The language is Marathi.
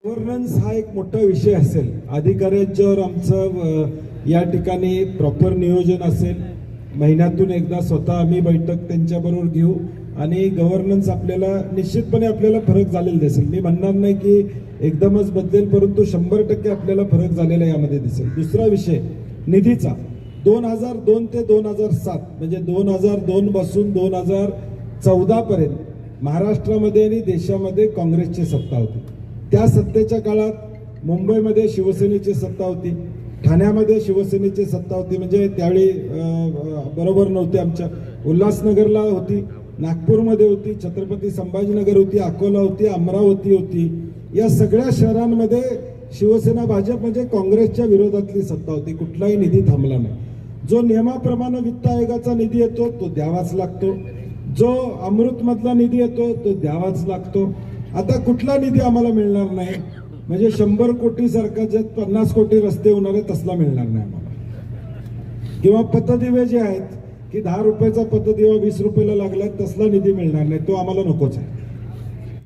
गव्हर्नन्स हा एक मोठा विषय असेल. अधिकाऱ्यांच्यावर आमचं या ठिकाणी प्रॉपर नियोजन असेल. महिन्यातून एकदा स्वतः आम्ही बैठक त्यांच्याबरोबर घेऊ आणि गव्हर्नन्स आपल्याला निश्चितपणे आपल्याला फरक झालेला दिसेल. मी म्हणणार नाही की एकदमच बदलेल, परंतु 100% आपल्याला फरक झालेला यामध्ये दिसेल. दुसरा विषय निधीचा. 2002 ते 2007 म्हणजे 2002 पासून 2014 पर्यंत महाराष्ट्रामध्ये आणि देशामध्ये काँग्रेसची सत्ता होती. त्या सत्तेच्या काळात मुंबईमध्ये शिवसेनेची सत्ता होती, ठाण्यामध्ये शिवसेनेची सत्ता होती, म्हणजे त्यावेळी बरोबर नव्हते. आमच्या उल्हासनगरला होती, नागपूरमध्ये होती, छत्रपती संभाजीनगर होती, अकोला होती, अमरावती होती. या सगळ्या शहरांमध्ये शिवसेना भाजप म्हणजे काँग्रेसच्या विरोधातली सत्ता होती. कुठलाही निधी थांबला नाही. जो नियमाप्रमाणे वित्त आयोगाचा निधी येतो तो द्यावाच लागतो, जो अमृतमधला निधी येतो तो द्यावाच लागतो. आता कुठला निधी आम्हाला मिळणार नाही, म्हणजे 100 कोटी सारखा जे 50 कोटी रस्ते होणार आहे तसला मिळणार नाही आम्हाला. किंवा पतदिवे जे आहेत की 10 रुपयाचा पतदिवा 20 रुपयाला लागला तसला निधी मिळणार नाही, तो आम्हाला नकोच आहे.